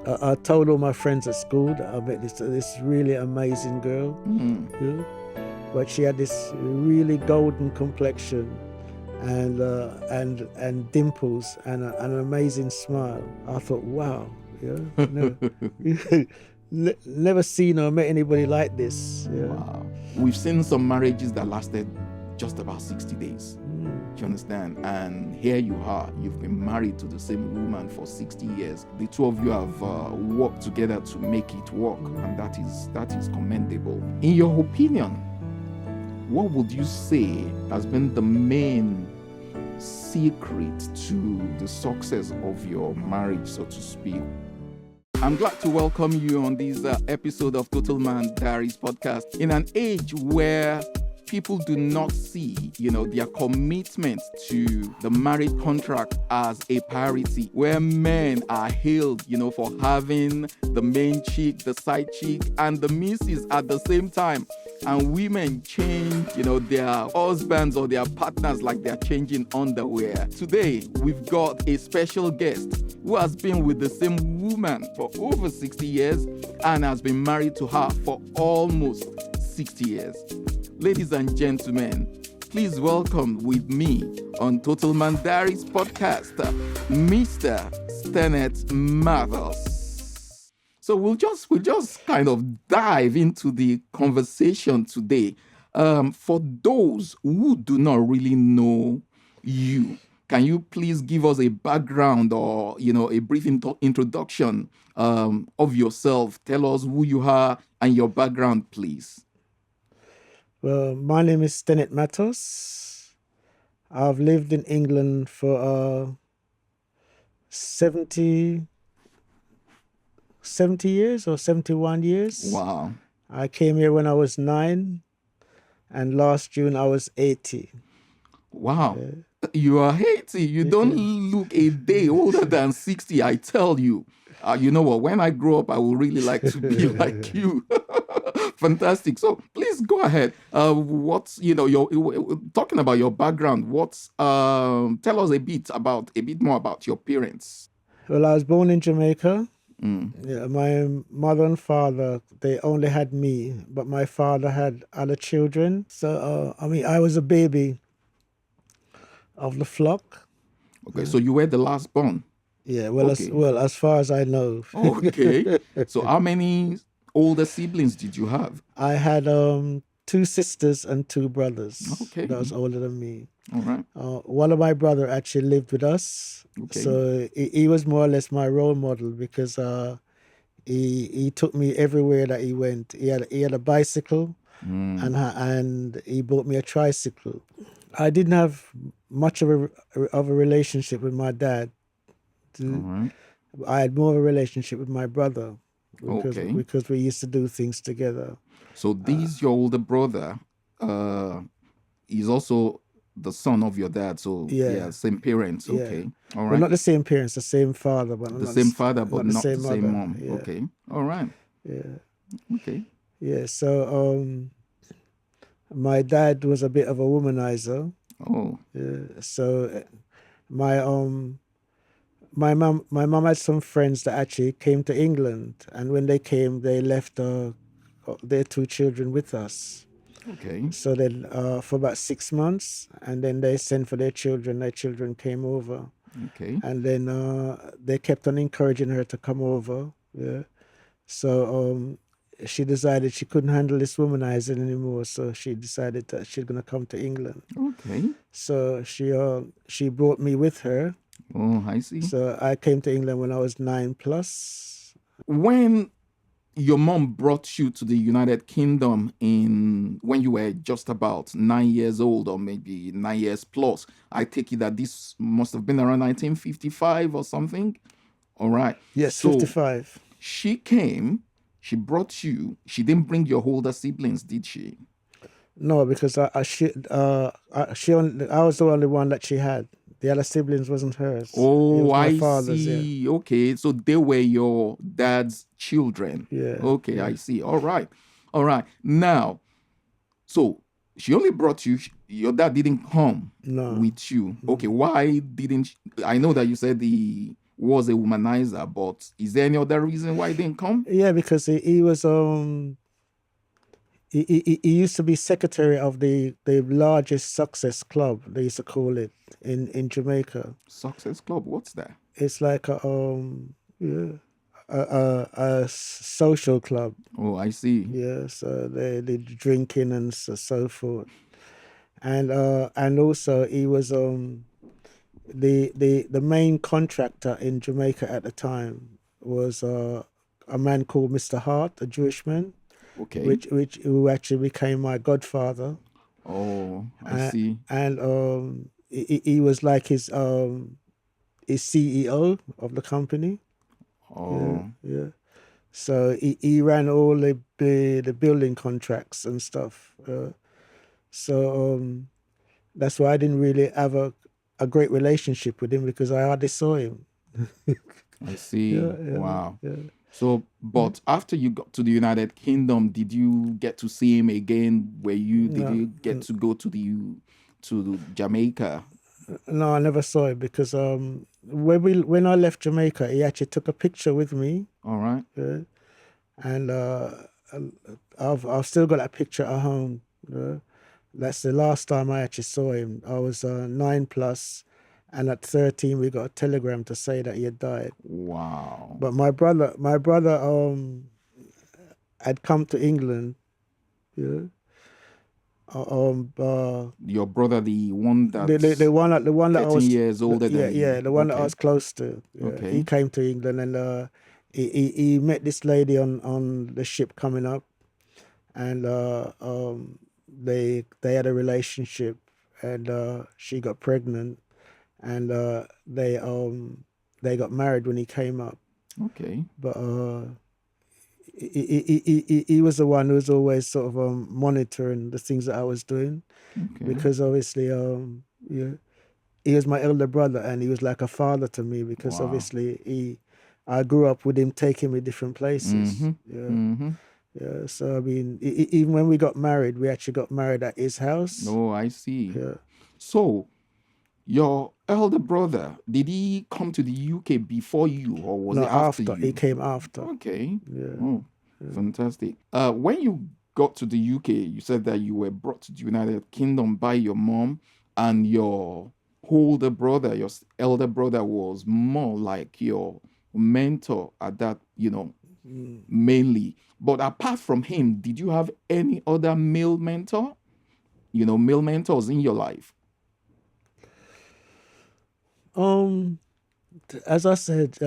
I told all my friends at school that I met this really amazing girl, yeah? But she had this really golden complexion and dimples and an amazing smile. I thought, wow, never seen or met anybody like this. Yeah? Wow. We've seen some marriages that lasted just about 60 days. Do you understand? And here you are, you've been married to the same woman for 60 years. The two of you have worked together to make it work, and that is commendable. In your opinion, what would you say has been the main secret to the success of your marriage, so to speak? I'm glad to welcome you on this episode of Total Man Diaries podcast. In an age where people do not see, their commitment to the marriage contract as a priority, where men are hailed, for having the main chick, the side chick, and the missus at the same time. And women change, their husbands or their partners like they're changing underwear. Today, we've got a special guest who has been with the same woman for over 60 years and has been married to her for almost 60 years. Ladies and gentlemen, please welcome with me on Total Man Diaries podcast, Mr. Stannet Mattos. So we'll just kind of dive into the conversation today. For those who do not really know you, can you please give us a background or a brief introduction of yourself? Tell us who you are and your background, please. Well, my name is Stannet Mattos. I've lived in England for 70 years or 71 years. Wow. I came here when I was 9, and last June I was 80. Wow. You are 80. You don't look a day older than 60, I tell you. You know what? When I grow up, I will really like to be like you. Fantastic. So please go ahead. What's your talking about your background? Tell us a bit more about your parents. Well, I was born in Jamaica. Yeah, my mother and father, they only had me, but my father had other children. So I was a baby of the flock. Okay, so you were the last born. Yeah, as far as I know. Okay. So how many older siblings did you have? I had 2 sisters and 2 brothers. Okay. That was older than me. All right. One of my brother actually lived with us. Okay. So he was more or less my role model because he took me everywhere that he went. He had a bicycle and he bought me a tricycle. I didn't have much of a relationship with my dad. All right. I had more of a relationship with my brother because we used to do things together. So your older brother is also the son of your dad. So same parents. Yeah. Okay. All right. Well, not the same parents, the same father, but the same father, but not the same mother. mom. Yeah. Okay. All right. Yeah. Okay. Yeah. So my dad was a bit of a womanizer. Oh. So my mom had some friends that actually came to England, and when they came, they left their 2 children with us. Okay. So then for about 6 months, and then they sent for their children. Their children came over. Okay. And then they kept on encouraging her to come over. Yeah. So she decided she couldn't handle this womanizing anymore. So she decided that she's going to come to England. Okay. So she brought me with her. Oh, I see. So I came to England when I was 9+. When your mom brought you to the United Kingdom when you were just about 9 years old, or maybe 9 years plus, I take it that this must have been around 1955 or something. All right. Yes, so 55. She came, she brought you. She didn't bring your older siblings, did she? No, because I was the only one that she had. The other siblings wasn't hers. Oh, I father's, see. Yeah. Okay, so they were your dad's children. Yeah. Okay, yeah. I see. All right. Now, so she only brought you. Your dad didn't come with you. Okay, why didn't? I know that you said was a womanizer, but is there any other reason why he didn't come? Yeah, because he was he used to be secretary of the largest success club, they used to call it, in Jamaica. Success Club, what's that? It's like a a social club. Oh, I see. Yeah, so they drinking and so forth. And also he was the main contractor in Jamaica at the time was a man called Mr. Hart, a Jewish man, Okay. who actually became my godfather. Oh, I see. And he was like his CEO of the company. Oh, Yeah. So he ran all the building contracts and stuff. So that's why I didn't really have a great relationship with him, because I hardly saw him. I see. Wow. Yeah. So, but after you got to the United Kingdom, did you get to see him again? Did you get to go to Jamaica? No, I never saw it, because when I left Jamaica, he actually took a picture with me. All right. And I've still got that picture at home. That's the last time I actually saw him. I was 9+, and at 13 we got a telegram to say that he had died. Wow. But my brother had come to England. Yeah. Your brother, the one that The one that 13 I was years older than you. yeah, the one that I Okay. was close to. Yeah. Okay. He came to England, and he met this lady on the ship coming up, and they had a relationship, and she got pregnant, and they got married when he came up. Okay. But he was the one who was always sort of monitoring the things that I was doing, Okay. because obviously yeah, he was my elder brother, and he was like a father to me, because Wow. obviously I grew up with him taking me different places. Mhm. Yeah. Mhm. Yeah, so I mean, even when we got married, we actually got married at his house. Oh, I see. Yeah. So, your elder brother, did he come to the UK before you, or was No, it after after. you? He came after. Okay. Yeah. Oh, fantastic. When you got to the UK, you said that you were brought to the United Kingdom by your mom, and your older brother, your elder brother, was more like your mentor at that, mainly. But apart from him, did you have any other male mentor? Male mentors in your life? As I said,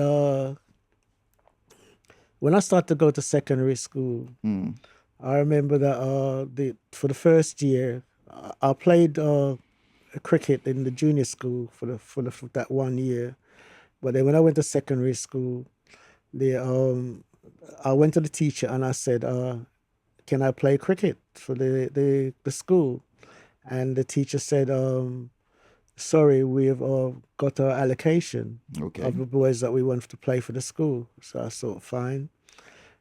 when I started to go to secondary school, I remember that for the first year, I played cricket in the junior school for that 1 year. But then when I went to secondary school, I went to the teacher and I said, "Can I play cricket for the school?" And the teacher said, "Sorry, we've got our allocation Okay. of the boys that we want to play for the school." So I thought, fine.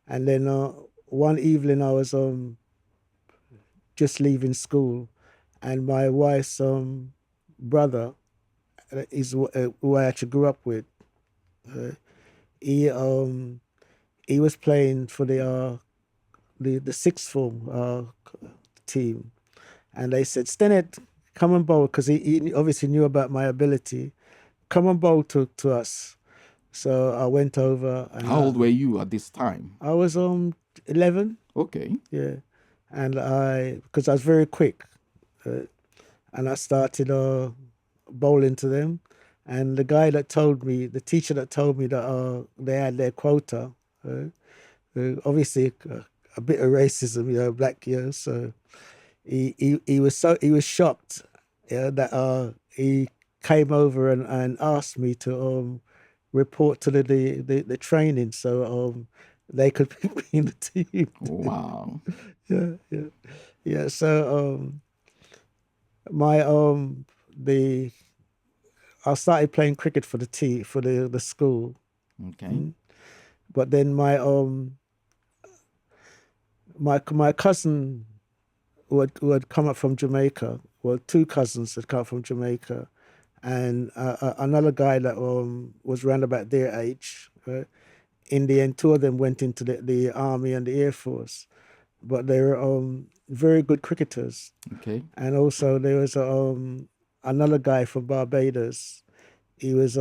And then one evening I was just leaving school, and my wife's brother is who I actually grew up with. He he was playing for the sixth form team, and they said, "Stannet, come and bowl," because he obviously knew about my ability. "Come and bowl to us." So I went over. And How old were you at this time? I was 11. Okay. Yeah, and because I was very quick, and I started bowling to them. And the teacher that told me that they had their quota, obviously a bit of racism, black, so he was shocked, that he came over and asked me to report to the training, so they could pick me in the team. Wow. Yeah. So my the I started playing cricket for the school, Okay. but then my cousin who had come up from Jamaica, well, two cousins had come from Jamaica, and another guy that was around about their age. Right? In the end, two of them went into the Army and the Air Force, but they were very good cricketers. Okay. And also there was another guy from Barbados. He was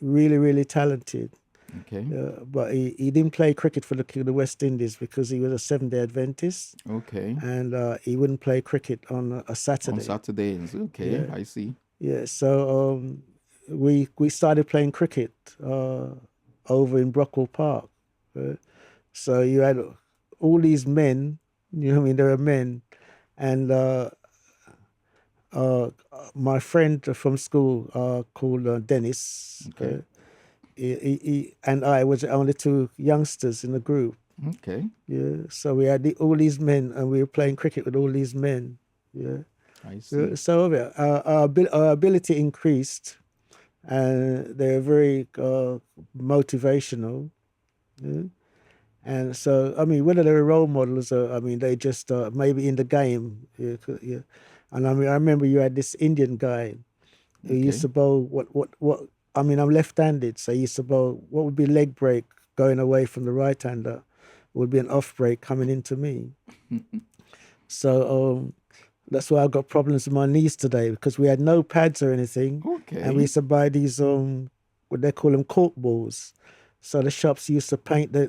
really, really talented. Okay. But he didn't play cricket for the West Indies because he was a Seventh-day Adventist, Okay. and he wouldn't play cricket on a Saturday. On Saturdays. Okay, Yeah. I see. Yeah, so we started playing cricket over in Brockwell Park. So you had all these men, you know what I mean, there were men, and my friend from school called Dennis, Okay. he and I was the only two youngsters in the group. Okay. Yeah, so we had all these men, and we were playing cricket with all these men. Yeah, I see. so our ability increased, and they're very motivational. Yeah? And so, I mean, whether they were role models or, I mean, they just maybe in the game. Yeah, yeah. And I mean, I remember you had this Indian guy who used to bowl what. I mean, I'm left-handed, so he used to bowl what would be leg break going away from the right-hander, would be an off break coming into me. So that's why I've got problems with my knees today, because we had no pads or anything, Okay. and we used to buy these what they call them, cork balls. So the shops used to paint the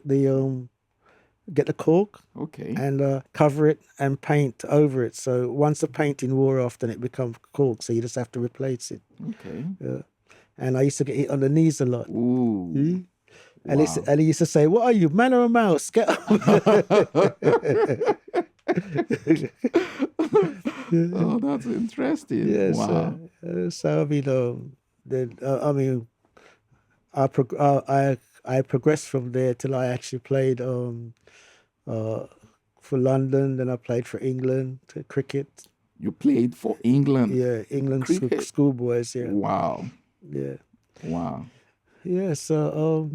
get the cork Okay. and cover it and paint over it. So once the painting wore off, then it becomes cork. So you just have to replace it. Okay. And I used to get hit on the knees a lot. Ooh. And, Wow. he used to say, "What are you, man or a mouse? Get up." Oh, that's interesting. Yes. Wow. So I mean, I mean, I progressed from there till I actually played for London. Then I played for England cricket. You played for England. Yeah, England Cricket. schoolboys. Yeah. Wow. Yeah. Wow. Yeah. So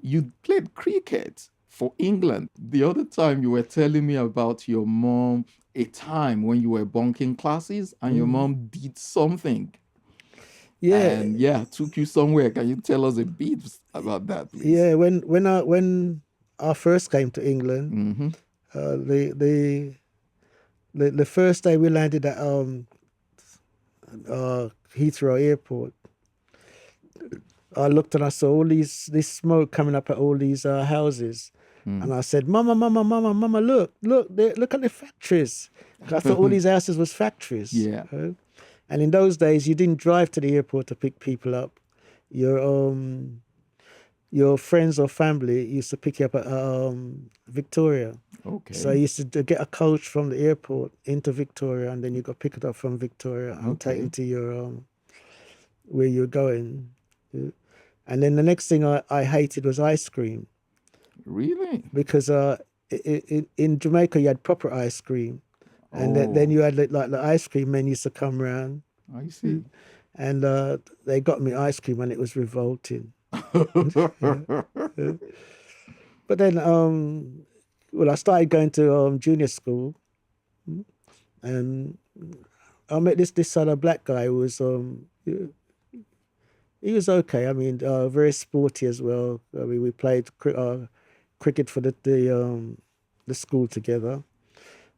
you played cricket for England. The other time you were telling me about your mom, a time when you were bunking classes and your mom did something. Yeah. And took you somewhere. Can you tell us a bit about that, please? Yeah. When I first came to England, the first day we landed at Heathrow Airport, I looked and I saw all this smoke coming up at all these houses. And I said, Mama, look at the factories. I thought all these houses was factories. Yeah. And in those days, you didn't drive to the airport to pick people up. Your friends or family used to pick you up at Victoria. Okay. So I used to get a coach from the airport into Victoria, and then you got picked up from Victoria and taken to your where you're going. Yeah. And then the next thing I hated was ice cream. Really? Because in Jamaica you had proper ice cream, and then you had like the ice cream men used to come around. I see. And they got me ice cream, and it was revolting. But then, I started going to junior school, and I met this other black guy who was he was okay. I mean, very sporty as well. I mean, we played cricket for the school together.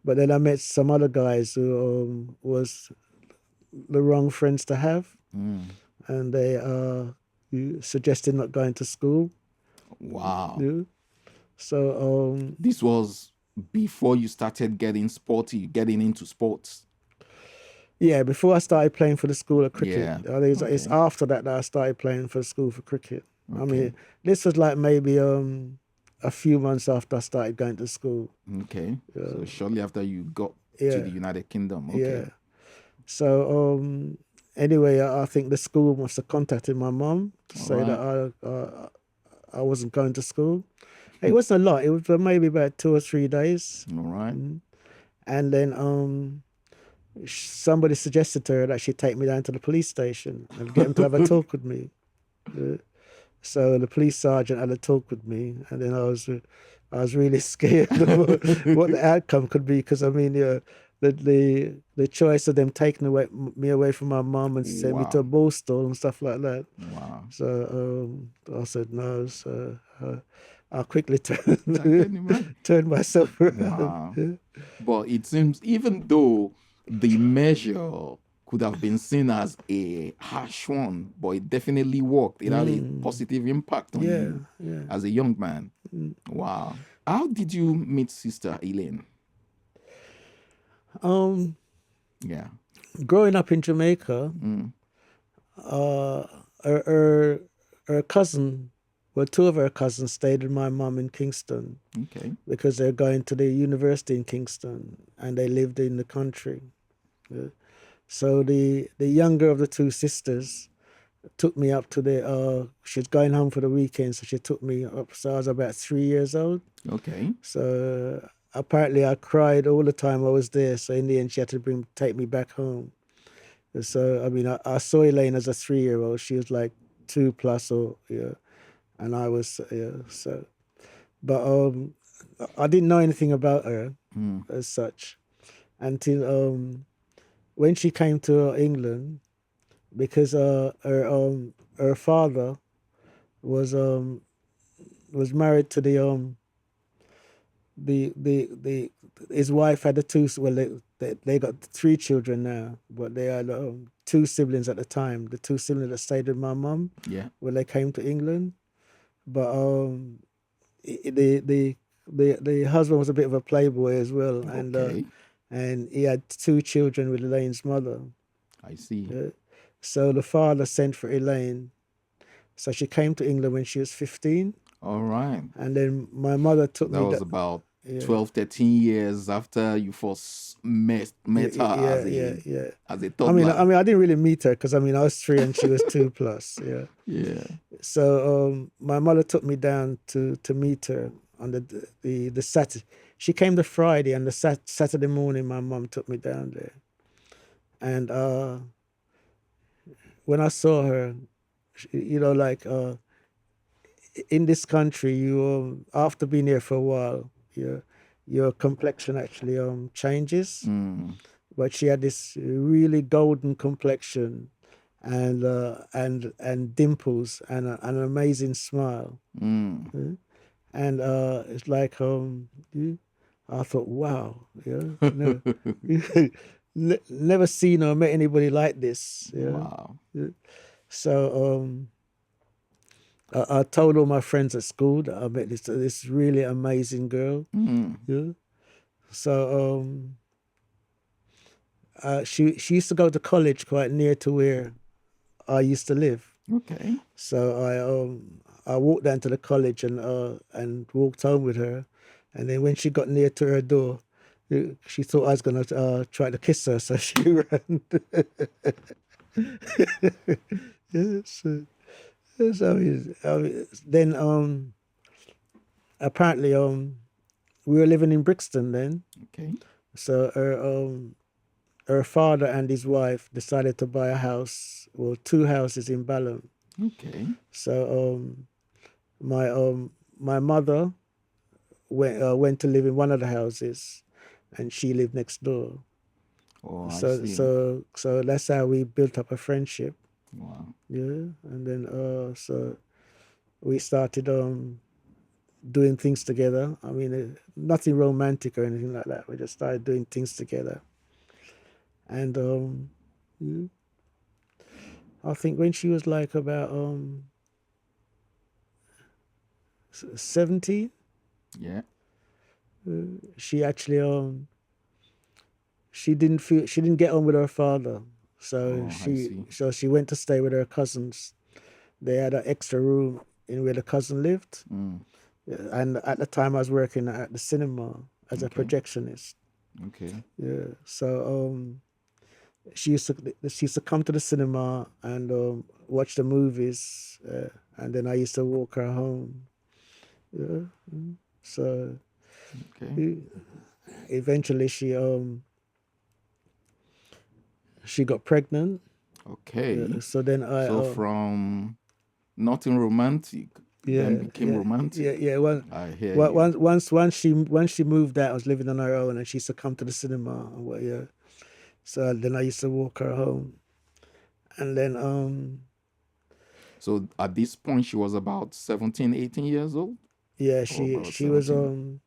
But then I met some other guys who was the wrong friends to have, and they suggested not going to school. Wow. Yeah. So this was before you started getting into sports. Yeah, before I started playing for the school of cricket. Yeah. It's after that I started playing for the school for cricket. Okay. I mean, this was like maybe a few months after I started going to school. Okay. So shortly after you got to the United Kingdom. Okay. Yeah. So anyway, I think the school must have contacted my mom to say that I wasn't going to school. It wasn't a lot. It was maybe about 2 or 3 days. All right. And then somebody suggested to her that she'd take me down to the police station and get him to have a talk with me. So the police sergeant had a talk with me, and then I was really scared of what the outcome could be, because I mean, the choice of them taking me away from my mom and sending me to a Wow. ball stall and stuff like that. Wow. So I said no. So I quickly I can imagine. turned myself around. Wow. But it seems even though the measure could have been seen as a harsh one, but it definitely worked. It had a positive impact on Yeah, you yeah. as a young man. Wow. How did you meet Sister Elaine? Yeah. Growing up in Jamaica, her her cousin, well, two of her cousins stayed with my mom in Kingston Okay. because they're going to the university in Kingston and they lived in the country. So the younger of the two sisters took me up to she was going home for the weekend, so she took me up. So I was about 3 years old. Okay. So apparently I cried all the time I was there. So in the end, she had to take me back home. So I mean, I saw Elaine as a 3-year-old. She was like 2+ or yeah, and I was so. But I didn't know anything about her as such until when she came to England, because her father was married to the his wife had they got 3 children now, but they had 2 siblings at the time. The 2 siblings that stayed with my mum Yeah. when they came to England, but the husband was a bit of a playboy as well, Okay. and he had 2 children with Elaine's mother. I see. So the father sent for Elaine. So she came to England when she was 15, All right. and then my mother took That me. was about 12, 13 years after you first met her Yeah. as a I mean, toddler. I didn't really meet her because I mean I was 3 and she was 2+. Yeah. Yeah. So my mother took me down to meet her on the Saturday. She came the Friday, and the Saturday morning my mom took me down there. And when I saw her, like in this country, you after being here for a while, your complexion actually changes. But she had this really golden complexion, and dimples, and an amazing smile. And it's like I thought, wow, no, never seen or met anybody like this. Wow. So I told all my friends at school that I met this really amazing girl. Yeah. So she used to go to college quite near to where I used to live. Okay. So I walked down to the college and walked home with her, and then when she got near to her door, she thought I was gonna try to kiss her, so she ran. Yes. Then apparently we were living in Brixton then. Okay. So her father and his wife decided to buy a house, well, 2 houses in Balham. Okay. So my mother went to live in one of the houses, and she lived next door. Oh, I So see. so that's how we built up a friendship. Wow. Yeah, and then so we started doing things together. I mean, nothing romantic or anything like that. We just started doing things together, and yeah, I think when she was like about 17, Yeah. she actually she didn't get on with her father, so Oh, I see. she went to stay with her cousins. They had an extra room in where the cousin lived. And at the time I was working at the cinema as a Okay. projectionist. Okay. Yeah. So she used to come to the cinema and watch the movies, and then I used to walk her home. Yeah. So Okay. eventually she got pregnant. Okay. So then I So from nothing romantic then became romantic. Yeah. Well, I hear you. once she moved out, I was living on her own, and she used to come to the cinema. Well, yeah. So then I used to walk her home, and then So at this point, she was about 17, 18 years old? yeah, Or about she was 17?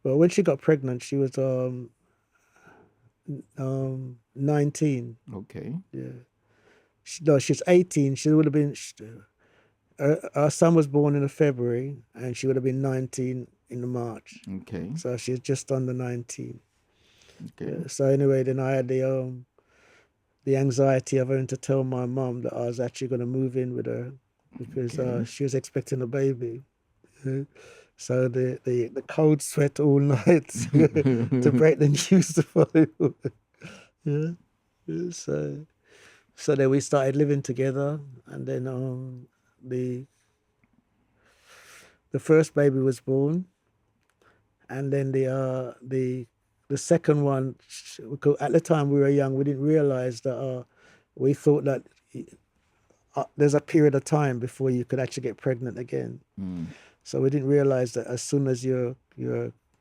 well, when she got pregnant, she was 19. Okay. Yeah. No, she's 18. She would have been. Our son was born in February, and she would have been 19 in the March. Okay. So she's just under 19. Okay. Yeah. So anyway, then I had the anxiety of having to tell my mom that I was actually going to move in with her because Okay. she was expecting a baby. Yeah. So the cold sweat all night to break the news to follow. Yeah. Yeah. So then we started living together, and then the first baby was born, and then the second one. At the time we were young, we didn't realize that we thought that there's a period of time before you could actually get pregnant again. So we didn't realize that as soon as your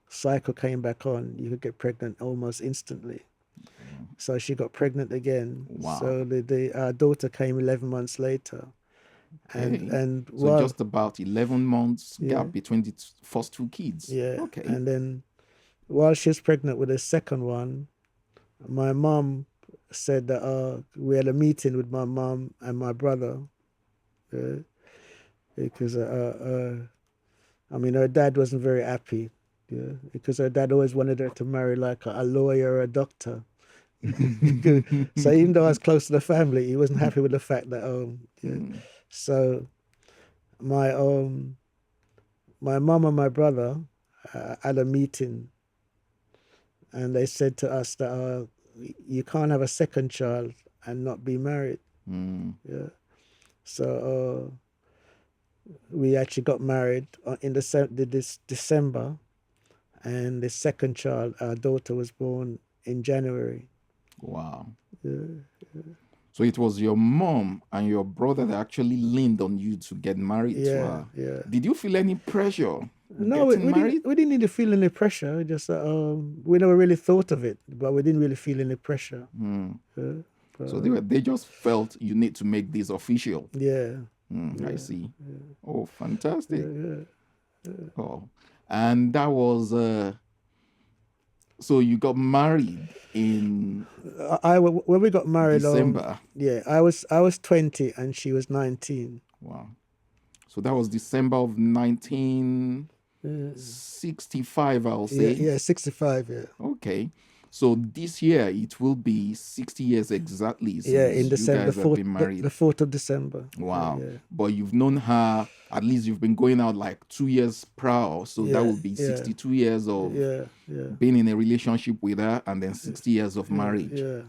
cycle came back on, you could get pregnant almost instantly. So she got pregnant again. Wow. So our daughter came 11 months later. Okay. And so just about 11 months Yeah. gap between the first two kids. Yeah. Okay. And then while she was pregnant with the second one, my mom said that we had a meeting with my mom and my brother because I mean, her dad wasn't very happy, yeah, because her dad always wanted her to marry like a lawyer or a doctor. So even though I was close to the family, he wasn't happy with the fact that yeah. So my my mom and my brother had a meeting, and they said to us that you can't have a second child and not be married. Yeah. So we actually got married in this December, and the second child, our daughter, was born in January. Wow. Yeah. So it was your mom and your brother that actually leaned on you to get married to her. Yeah. Did you feel any pressure No, getting married? we didn't need to feel any pressure. Just we never really thought of it, but we didn't really feel any pressure. So they just felt you need to make this official. Yeah. I see. Oh, fantastic. Oh, and that was so you got married in when we got married December. Yeah, I was 20 and she was 19. Wow. So that was December of 1965, I'll say. Yeah, 65, yeah. Okay. So this year it will be 60 years exactly since in December, you guys have been married. The 4th of December. Wow. Yeah. But you've known her, at least you've been going out like 2 years prior. So that would be 62 years of being in a relationship with her, and then 60 years of marriage. Yeah.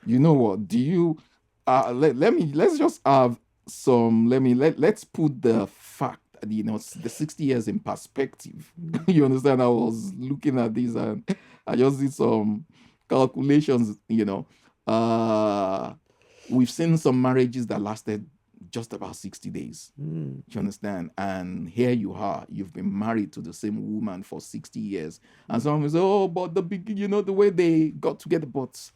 You know what? Do you let's just have some let's put the fact, you know, the 60 years in perspective. You understand? I was looking at this and I just did some calculations, you know. We've seen some marriages that lasted just about 60 days. Do you understand? And here you are, you've been married to the same woman for 60 years. And some say, oh, but the way they got together, but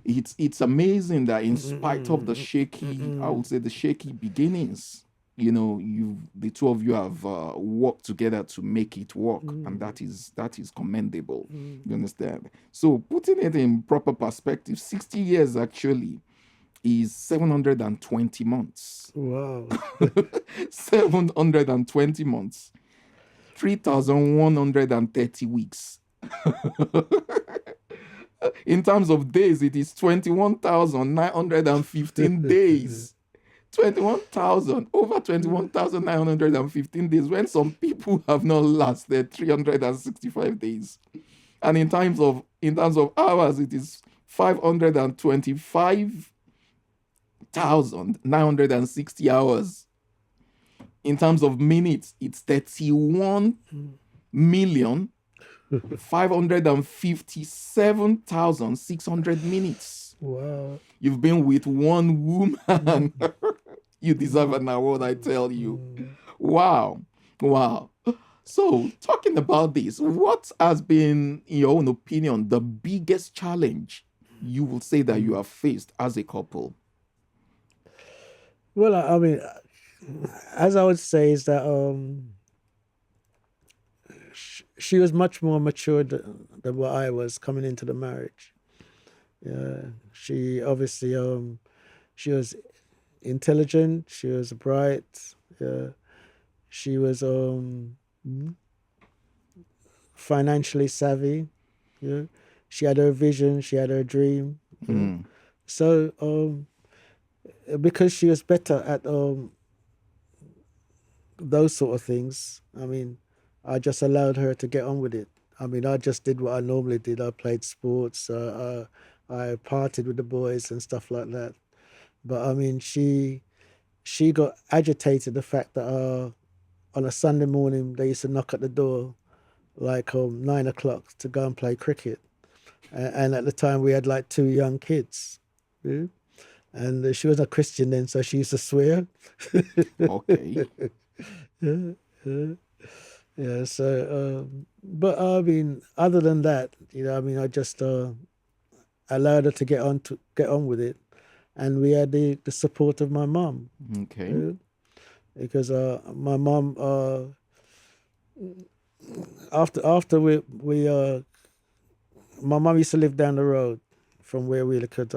it's amazing that in spite of the shaky, I would say the shaky beginnings, you know, the two of you have worked together to make it work, and that is commendable. You understand? So putting it in proper perspective, 60 years actually is 720 months. Wow. 720 months. 3,130 weeks. In terms of days, it is 21,915 days. Over 21,915 days, when some people have not lasted 365 days. And in terms of hours, it is 525,960 hours. In terms of minutes, it's 31,557,600 minutes. Wow. You've been with one woman You deserve an award, I tell you. Wow. Wow. So, talking about this, what has been, in your own opinion, the biggest challenge you would say that you have faced as a couple? Well, I mean, as I would say, is that she was much more mature than what I was coming into the marriage. Yeah, she obviously she was intelligent. She was bright. Yeah, she was financially savvy. Yeah, she had her vision. She had her dream. Yeah. So because she was better at those sort of things, I mean, I just allowed her to get on with it. I mean, I just did what I normally did. I played sports. I partied with the boys and stuff like that. But I mean, she got agitated the fact that on a Sunday morning they used to knock at the door like 9 o'clock to go and play cricket, and at the time we had like 2 young kids, yeah? And she was a Christian then, so she used to swear. Okay. Yeah. So, but I mean, other than that, I mean, I just allowed her to get on with it, and we had the support of my mom. Okay. Because my mom after we my mom used to live down the road from where we could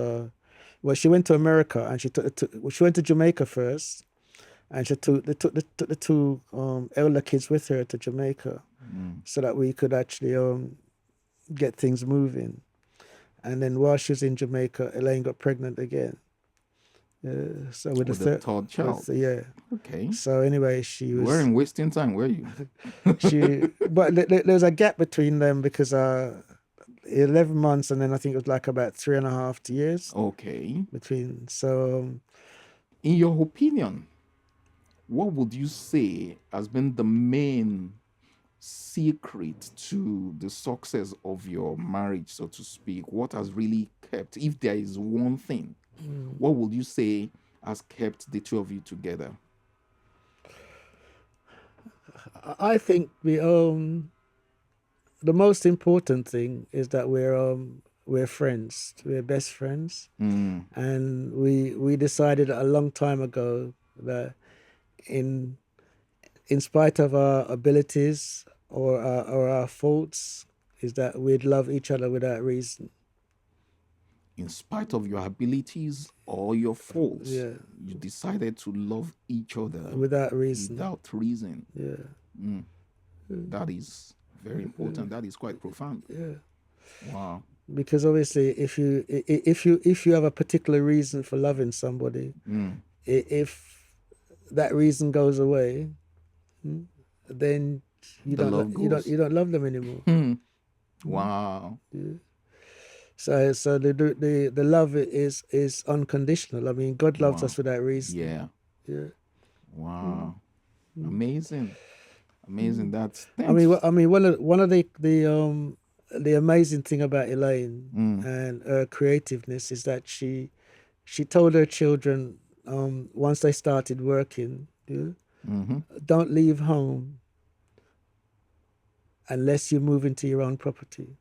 well, she went to America, and she went to Jamaica first, and they took the 2 elder kids with her to Jamaica, so that we could actually get things moving. And then while she was in Jamaica, Elaine got pregnant again. So with the third child. Yeah. Okay. So anyway, she You was. weren't wasting time, were you? But there was a gap between them because 11 months, and then I think it was like about 3.5 years. Okay. Between. So. In your opinion, what would you say has been the main secret to the success of your marriage, so to speak? What has really kept, if there is one thing, what would you say has kept the two of you together? I think the most important thing is that we're friends. We're best friends, and we decided a long time ago that in spite of our abilities or our faults, is that we'd love each other without reason. In spite of your abilities or your faults, Yeah. you decided to love each other without reason. Yeah. That is very important. That is quite profound. Yeah. Wow. Because obviously, if you have a particular reason for loving somebody, if that reason goes away, then you don't love them anymore. Wow. Yeah. So the love is unconditional. I mean, God loves us without reason. Yeah. Yeah. Wow. Amazing. That's. I mean, one of the amazing thing about Elaine and her creativeness is that she told her children once they started working, don't leave home unless you move into your own property.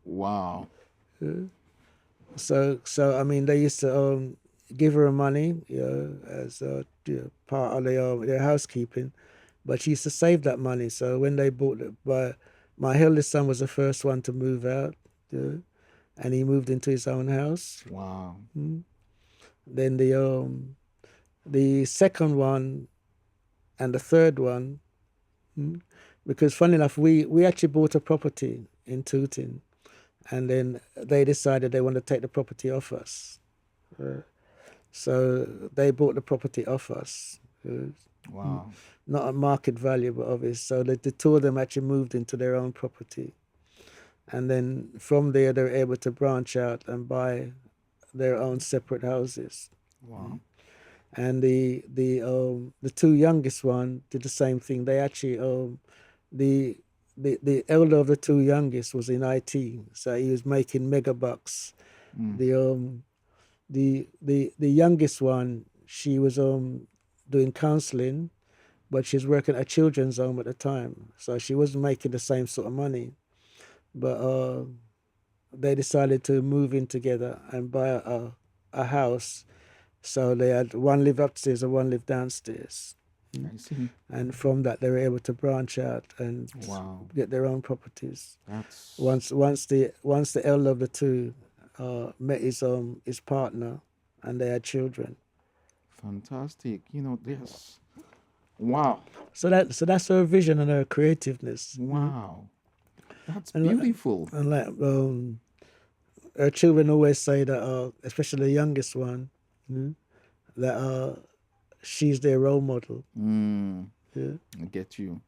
Wow. So I mean, they used to give her money, as part of their housekeeping, but she used to save that money. So when they bought it, but my eldest son was the first one to move out, and he moved into his own house. Wow. Then the second one and the third one, because funny enough, we actually bought a property in Tooting, and then they decided they wanted to take the property off us. So they bought the property off us. Wow. Not at market value, but obvious. So the 2 of them actually moved into their own property. And then from there, they were able to branch out and buy their own separate houses. Wow. And the 2 youngest one did the same thing. They actually, the elder of the 2 youngest was in IT, so he was making mega bucks. The youngest one, she was doing counseling, but she's working at a children's home at the time, so she wasn't making the same sort of money. But they decided to move in together and buy a house. So they had one live upstairs and one live downstairs. I see. And from that, they were able to branch out and Wow. get their own properties. That's Once the elder of the two met his partner, and they had children. fantastic. You know, this. Wow. So that's her vision and her creativeness. Wow. That's And beautiful. And like her children always say that, especially the youngest one, that she's their role model. Yeah. I get you.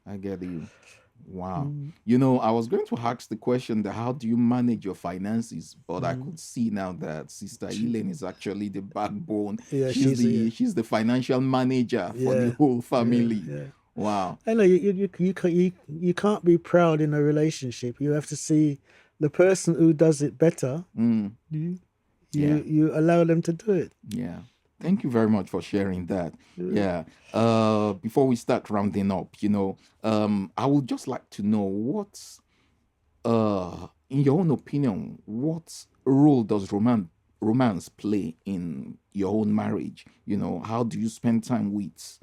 I get you. Wow. You know, I was going to ask the question that how do you manage your finances, but I could see now that Sister Elaine is actually the backbone. Yeah, she's the financial manager for the whole family. Yeah. Wow. I know you can't be proud in a relationship. You have to see the person who does it better. You allow them to do it. Yeah. Thank you very much for sharing that. Yeah. Before we start rounding up, you know, I would just like to know what's in your own opinion, what role does romance play in your own marriage? You know, how do you spend time with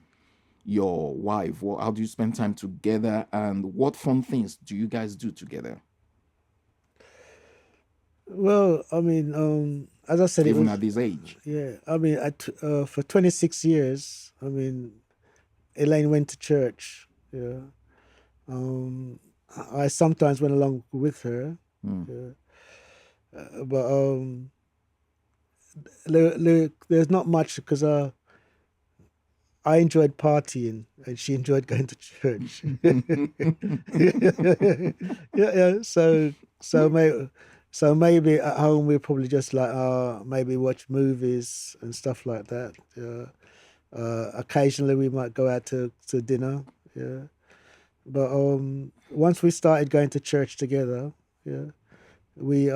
your wife? How do you spend time together? And what fun things do you guys do together? Well, I mean, as I said, Even at this age. Yeah, I mean, for 26 years, I mean, Elaine went to church. Yeah, I sometimes went along with her. Yeah. But there's not much because I enjoyed partying and she enjoyed going to church. Yeah. So maybe at home we probably just like maybe watch movies and stuff like that. Occasionally we might go out to dinner. Yeah. But once we started going to church together, yeah, we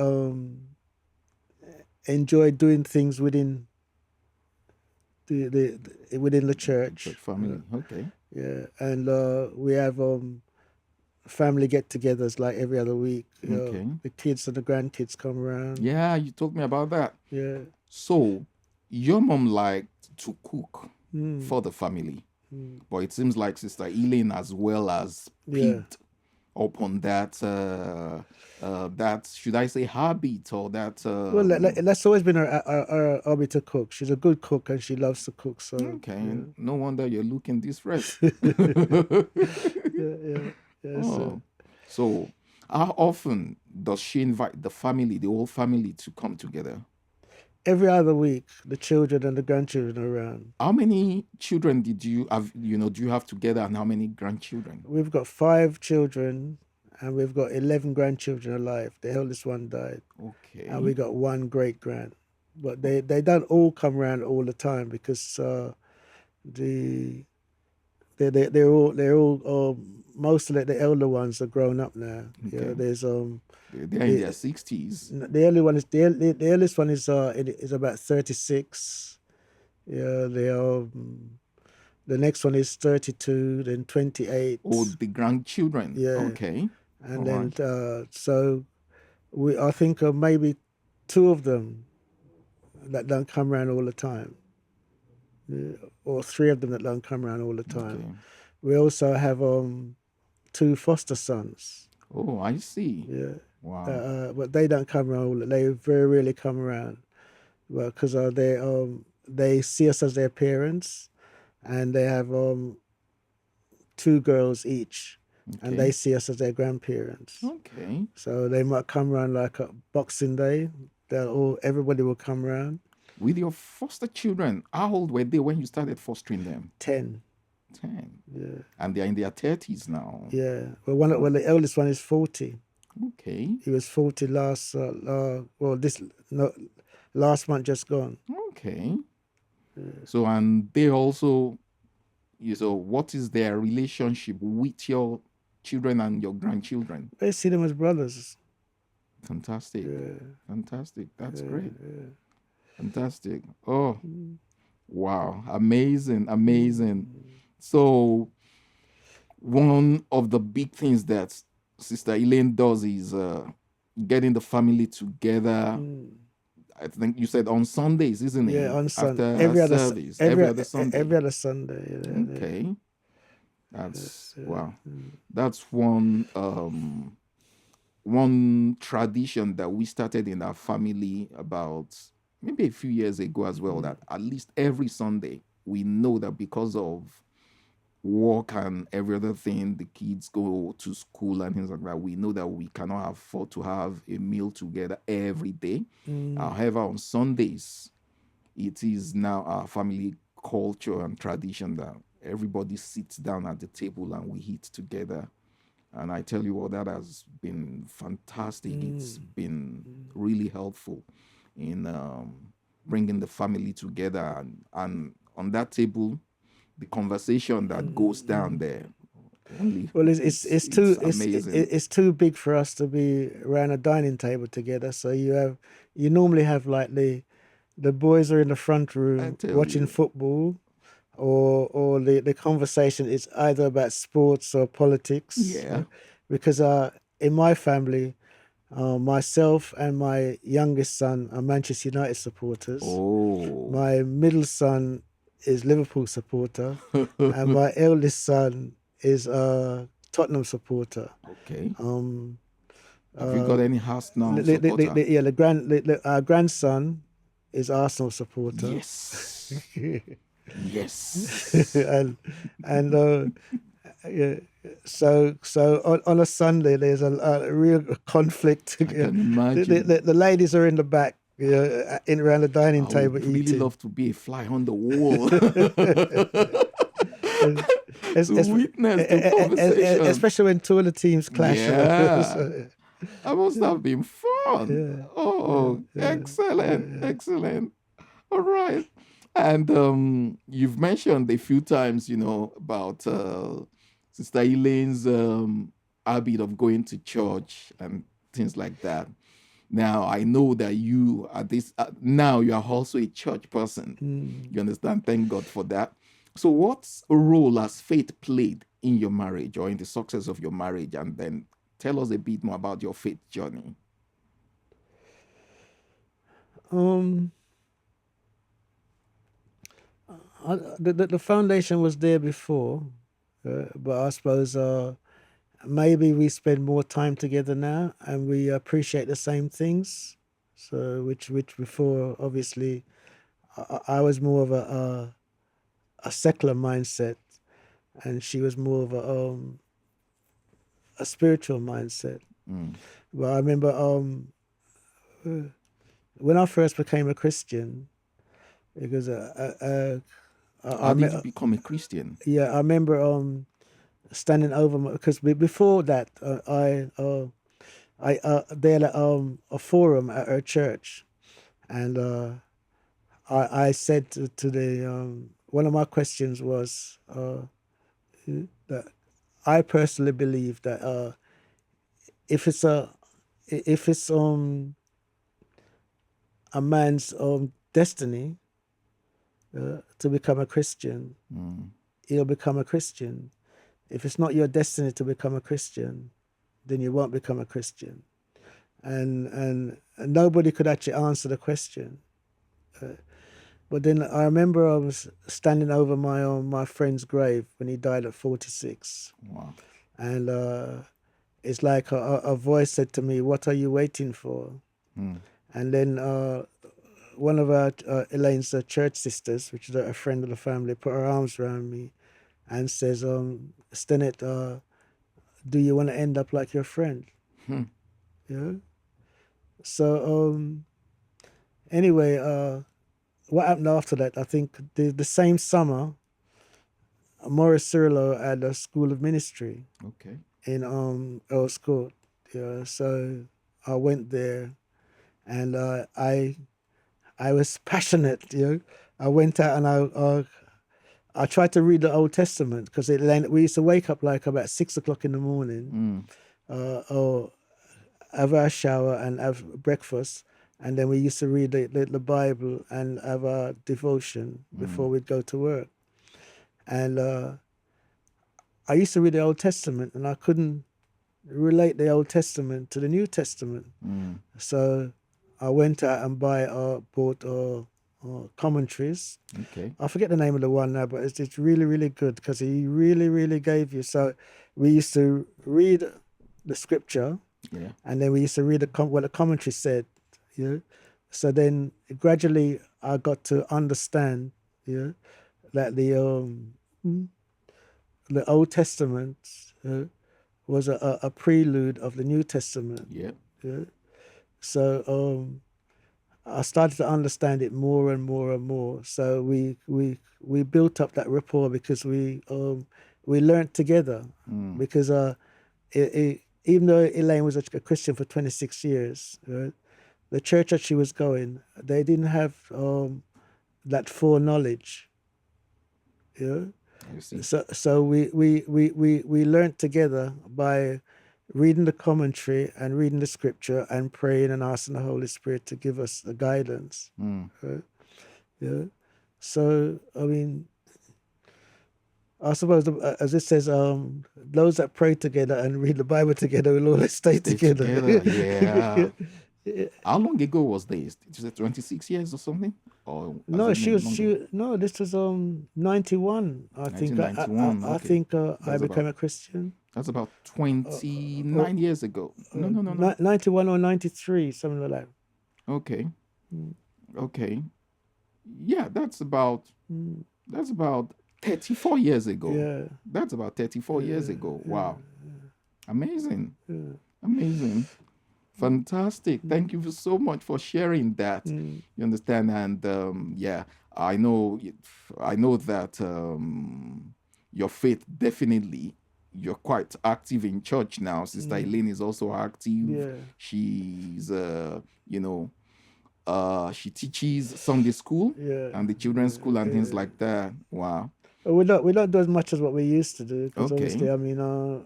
enjoyed doing things within within the church. Family, okay. Yeah, and we have family get-togethers like every other week. Okay. The kids and the grandkids come around. Yeah, you told me about that. Yeah. So, your mom liked to cook for the family, but it seems like Sister Elaine as well as picked up on that. That should I say habit or that? Well, that's always been her hobby to cook. She's a good cook and she loves to cook. So okay, no wonder you're looking this fresh. Yeah. So, how often does she invite the family, the whole family, to come together? Every other week, the children and the grandchildren are around. How many children did you have? Do you have together, and how many grandchildren? We've got 5 children, and we've got 11 grandchildren alive. The eldest one died. Okay. And we got 1 great grand, but they don't all come around all the time because they're all most of the elder ones are grown up now. Okay. Yeah, there's they're in their 60s. The early one is the earliest one is about 36. Yeah, the next one is 32, then 28. Oh, the grandchildren. Yeah. Okay. And then so I think maybe 2 of them that don't come around all the time. Yeah, or 3 of them that don't come around all the time. Okay. We also have 2 foster sons. Oh, I see. Yeah. Wow. But they don't come around. They very rarely come around, because they see us as their parents, and they have 2 girls each, and they see us as their grandparents. Okay. So they might come around like a Boxing Day. Everybody will come around. With your foster children, how old were they when you started fostering them? 10. 10. Yeah. And they're in their 30s now. Yeah. Well, the eldest one is 40. Okay. He was 40 last month just gone. Okay. Yeah. So, and they also, what is their relationship with your children and your grandchildren? They see them as brothers. Fantastic. Yeah. Fantastic. That's great. Yeah. Fantastic. Oh, Wow, amazing. So one of the big things that Sister Elaine does is getting the family together. I think you said on Sundays, isn't Yeah, it? on Sun After service, every other Sunday. every other Sunday. Yeah, Okay, that's wow. That's one tradition that we started in our family about maybe a few years ago as well. That at least every Sunday we know that because of work and every other thing, the kids go to school and things like that, we know that we cannot afford to have a meal together every day. However, on Sundays, it is now our family culture and tradition that everybody sits down at the table and we eat together. And I tell you what, that has been fantastic. It's been really helpful in bringing the family together. And on that table, the conversation that goes down there, only well, it's amazing. it's too big for us to be around a dining table together. So you normally have like the boys are in the front I room tell watching you. football, or the conversation is either about sports or politics. Yeah. Because in my family, myself and my youngest son are Manchester United supporters. Oh. My middle son is Liverpool supporter, and my eldest son is a Tottenham supporter. Okay. Have you got any Arsenal supporter? Our grandson is Arsenal supporter. Yes. Yes. and yeah, so on a Sunday there's a real conflict. I can imagine. The ladies are in the back, in around the dining I table would really eating. love to be a fly on the wall. Es- to es- witness the conversation. especially when two of the teams clash. Yeah. So, That must have been fun. Excellent. All right. And you've mentioned a few times, about Sister Elaine's habit of going to church and things like that. Now I know that you at this now you are also a church person. You understand? Thank God for that. So, what role has faith played in your marriage or in the success of your marriage? And then tell us a bit more about your faith journey. The foundation was there before, but I suppose maybe we spend more time together now and we appreciate the same things. So which before, obviously, I was more of a secular mindset, and she was more of a spiritual mindset. But I remember when I first became a Christian, because How did you become a Christian? yeah, I remember standing over because before that they had a forum at our church, and I said to the one of my questions was that I personally believe that if it's a man's destiny to become a Christian, he'll become a Christian. If it's not your destiny to become a Christian, then you won't become a Christian. And nobody could actually answer the question. But then I remember I was standing over my friend's grave when he died at 46. Wow. And it's like a voice said to me, "What are you waiting for?" And then one of our Elaine's church sisters, which is a friend of the family, put her arms around me and says, "Stannet, do you want to end up like your friend?" Yeah. So anyway, what happened after that? I think the same summer, Morris Cirillo had a school of ministry. Okay. In Earl's Court. Yeah. So I went there, and I was passionate. I went out and I tried to read the Old Testament, because we used to wake up like about 6 o'clock in the morning, or have our shower and have breakfast, and then we used to read the Bible and have a devotion before we'd go to work. And I used to read the Old Testament, and I couldn't relate the Old Testament to the New Testament. So I went out and bought commentaries. Okay. I forget the name of the one now, but it's really, really good because he really, really gave you. So we used to read the scripture, Yeah. and then we used to read what the commentary said. You know? So then gradually I got to understand, that the Old Testament was a prelude of the New Testament. Yeah. Yeah. So I started to understand it more and more and more. So we built up that rapport because we learned together. Because even though Elaine was a Christian for 26 years, right, the church that she was going, they didn't have that foreknowledge. I see. So we learned together by reading the commentary and reading the scripture and praying and asking the Holy Spirit to give us the guidance. Right? Yeah. So I mean, I suppose as it says, those that pray together and read the Bible together will always stay together. Yeah. How long ago was this? Was it 26 years or something? Or No, this was 91. I think. 1991, I okay. think I That's became about- a Christian. That's about 29 years ago. No. 91 or 93, something like that. Okay. Okay. Yeah, that's about 34 years ago. Yeah. That's about 34 years ago. Wow. Amazing. Amazing. Fantastic. Thank you so much for sharing that. You understand? And yeah, I know that your faith definitely, you're quite active in church now. Sister Elaine is also active. Yeah. She's she teaches Sunday school and the children's school and things like that. Wow. We don't do as much as what we used to do because Okay. obviously, I mean,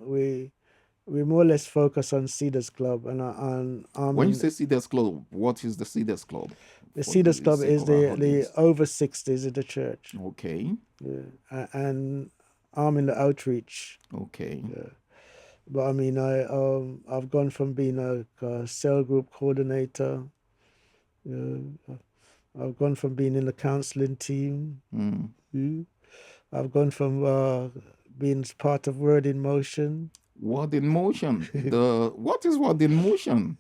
we more or less focus on Cedars Club and When you say Cedars Club, what is the Cedars Club? the For Cedars the Club sake is of our the audience. over 60s in the church. Okay. Yeah. And I'm in the outreach. Okay. But I mean, I've gone from being a cell group coordinator. I've gone from being in the counseling team. I've gone from being part of Word in Motion. Word in Motion. What is Word in Motion?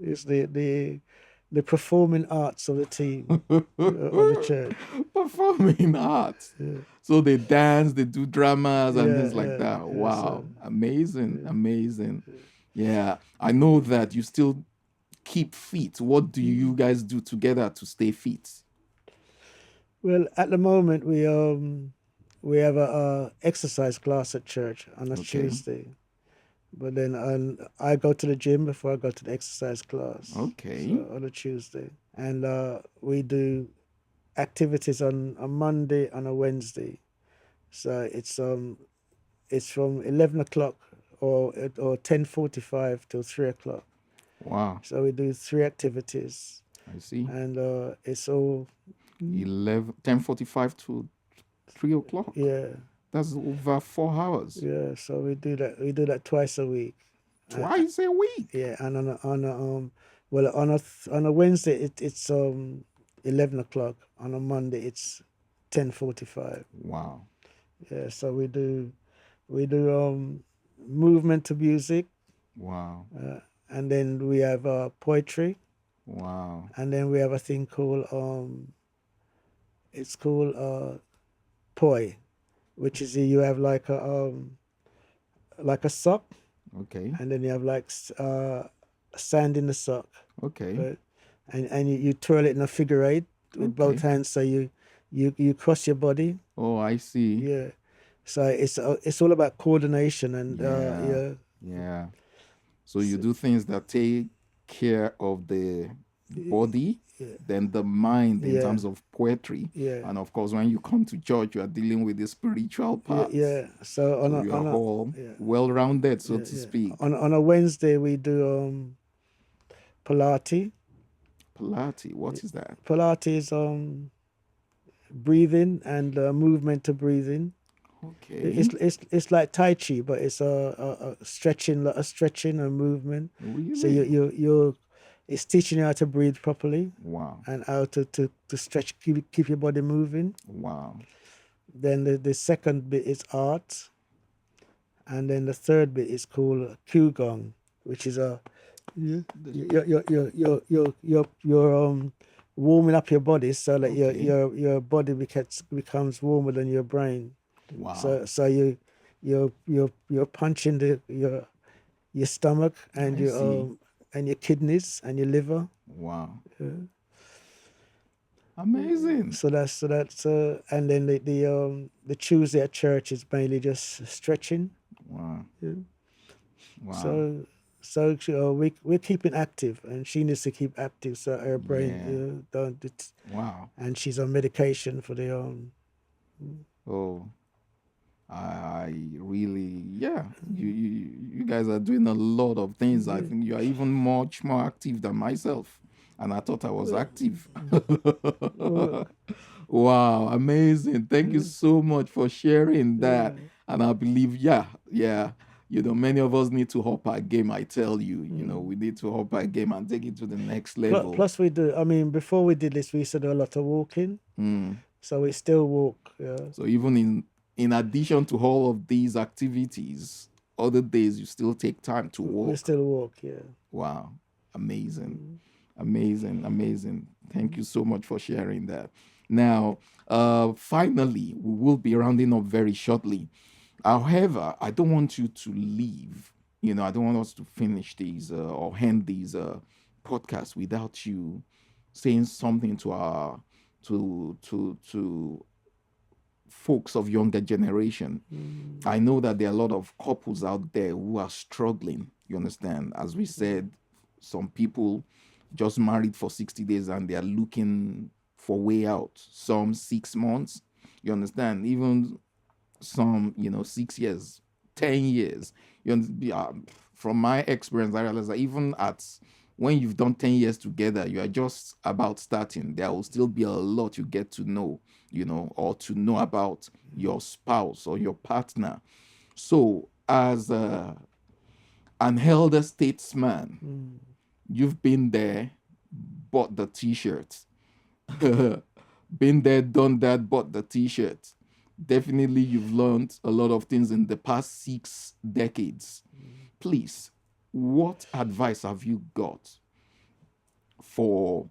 It's the performing arts of the team of the church. Performing arts. So they dance, they do dramas and things like that. Yeah, Wow. Amazing. Amazing. Yeah. I know that you still keep fit. What do you guys do together to stay fit? Well, at the moment we have a exercise class at church on a Tuesday. But then I go to the gym before I go to the exercise class. Okay. So on a Tuesday. And we do activities on a Monday and a Wednesday. So it's from 11 o'clock or 10:45 till 3 o'clock. Wow. So we do 3 activities. I see. And it's all 10:45 to 3 o'clock. Yeah. That's over 4 hours. Yeah, so we do that twice a week. Twice a week. Yeah, and on a Wednesday it's 11 o'clock. On a Monday it's 10:45. Wow. Yeah, so we do movement to music. Wow. And then we have poetry. Wow. And then we have a thing called it's called poi, which is you have like a sock. Okay. And then you have like sand in the sock. Okay. Right? And you twirl it in a figure eight with both hands, so you cross your body. Oh, I see. Yeah. So it's all about coordination and Yeah. So you do things that take care of the body, then the mind in terms of poetry. Yeah. And of course, when you come to church, you are dealing with the spiritual part. Yeah. So you are all well-rounded, so to speak. On a Wednesday we do Pilates. Pilates. What is that? Pilates breathing and movement to breathing. Okay. It's like Tai Chi, but it's a stretching, and movement. So Really? it's teaching you how to breathe properly Wow. and how to stretch, keep your body moving. Wow. Then the second bit is art, and then the third bit is called Qigong, which is you're warming up your body so that Okay. your body becomes warmer than your brain. Wow. So you're punching your stomach and I see. and your kidneys and your liver. Wow. Amazing. So that's and then the Tuesday at church is mainly just stretching. Wow. Yeah. Wow. We're keeping active, and she needs to keep active so her brain Yeah. don't. Wow. And she's on medication for the Oh, I really, yeah. You guys are doing a lot of things. I think you are even much more active than myself, and I thought I was active. Wow, amazing! Thank you so much for sharing that. And I believe, yeah. Many of us need to up our game. I tell you, we need to up our game and take it to the next level. Plus we do. I mean, before we did this, we used to do a lot of walking. So we still walk. Yeah. So even in addition to all of these activities, other days you still take time to walk. We still walk. Yeah. Wow, amazing, amazing. Thank you so much for sharing that. Now, finally, we will be rounding up very shortly. However, I don't want you to leave. I don't want us to finish these or end these podcasts without you saying something to our to folks of younger generation. I know that there are a lot of couples out there who are struggling. You understand? As we said, some people just married for 60 days and they are looking for way out. Some 6 months. You understand? Even some 6 years, 10 years. From my experience, I realize that even when you've done 10 years together, you are just about starting. There will still be a lot you get to know, or to know about your spouse or your partner. So as an elder statesman, you've been there, bought the t-shirt. Been there, done that, bought the t-shirt. Definitely you've learned a lot of things in the past 6 decades. Please, what advice have you got for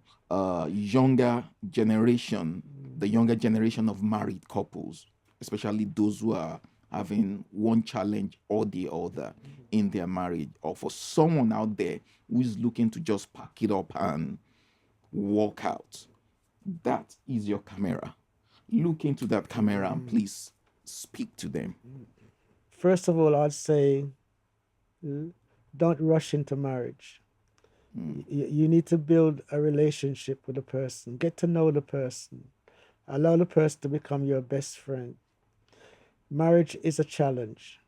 younger generation, the younger generation of married couples, especially those who are having one challenge or the other in their marriage, or for someone out there who is looking to just pack it up and walk out? That is your camera. Look into that camera and please speak to them. First of all, I'd say don't rush into marriage. You need to build a relationship with the person. Get to know the person. Allow the person to become your best friend. Marriage is a challenge.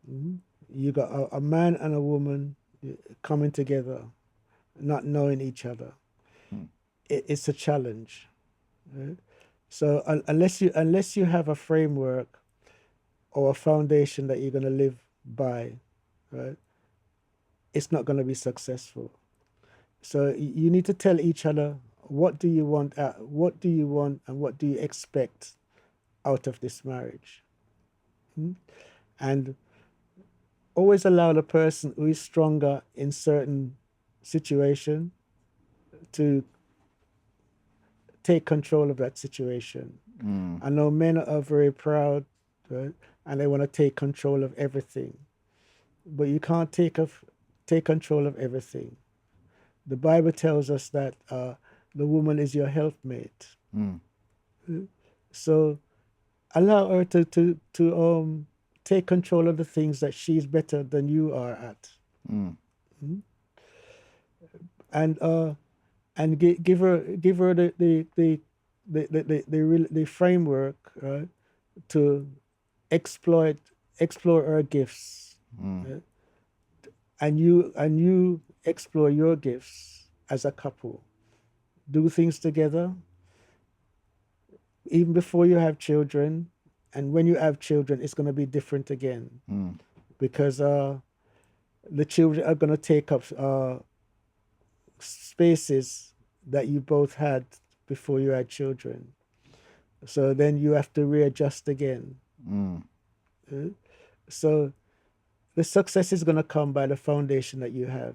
You got a man and a woman coming together, not knowing each other. It's a challenge. Right? So unless you have a framework or a foundation that you're going to live by, right, it's not going to be successful. So you need to tell each other what do you want, and what do you expect out of this marriage, and always allow the person who is stronger in certain situation to take control of that situation. I know men are very proud, right, and they want to take control of everything, but you can't take control of everything. The Bible tells us that the woman is your helpmate. So allow her to take control of the things that she's better than you are at, and give her the framework, right, to explore her gifts, right? And you explore your gifts as a couple. do things together, even before you have children. And when you have children, it's going to be different again because the children are going to take up spaces that you both had before you had children. So then you have to readjust again. So the success is going to come by the foundation that you have,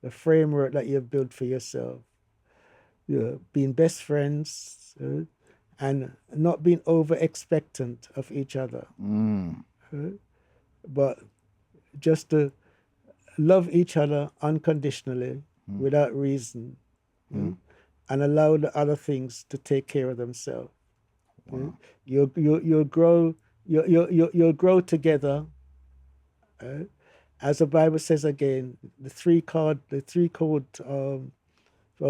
the framework that you've built for yourself. Being best friends and not being over expectant of each other, but just to love each other unconditionally without reason, and allow the other things to take care of themselves. Wow. You'll grow together, as the Bible says again. The three chord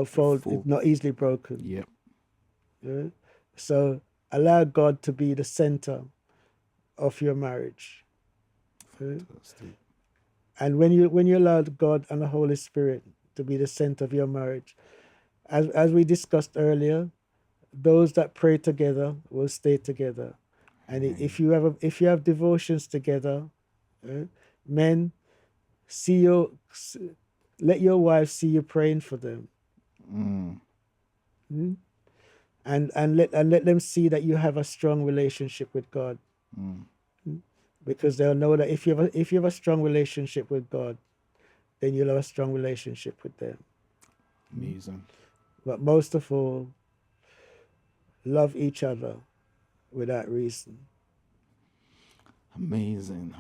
fold is not easily broken. Yep. So allow God to be the center of your marriage. Fantastic. And when you allow God and the Holy Spirit to be the center of your marriage, as we discussed earlier, those that pray together will stay together. And if you have devotions together, men, let your wives see you praying for them. And let them see that you have a strong relationship with God. Because they'll know that if you have a strong relationship with God, then you'll have a strong relationship with them. Amazing. But most of all, love each other without reason. Amazing.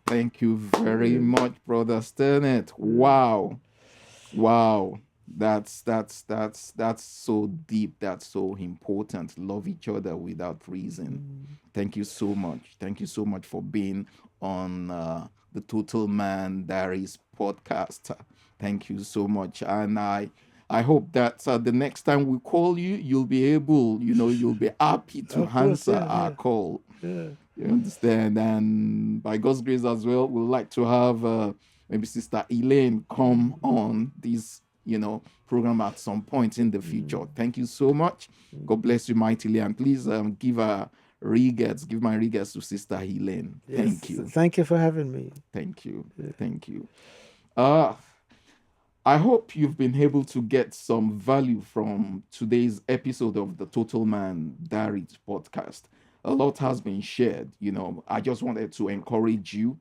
Thank you very much, Brother Stannet. Wow. That's so deep. That's so important. Love each other without reason. Thank you so much. Thank you so much for being on the Total Man Diaries podcast. Thank you so much. And I hope that the next time we call you, you'll be happy to answer our call. Yeah. You understand? And by God's grace as well, we'd like to have maybe Sister Elaine come on this, program at some point in the future. Thank you so much. God bless you mightily. And please give my regards to Sister Elaine. Yes. Thank you. Thank you for having me. Thank you. Thank you. I hope you've been able to get some value from today's episode of the Total Man Diaries podcast. A lot has been shared. I just wanted to encourage you.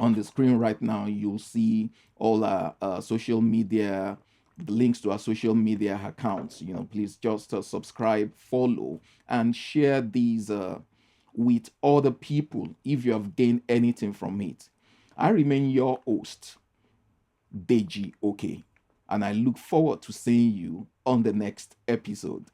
On the screen right now, you'll see all our social media, the links to our social media accounts. Please just subscribe, follow, and share these with other people if you have gained anything from it. I remain your host, Deji Oke, and I look forward to seeing you on the next episode.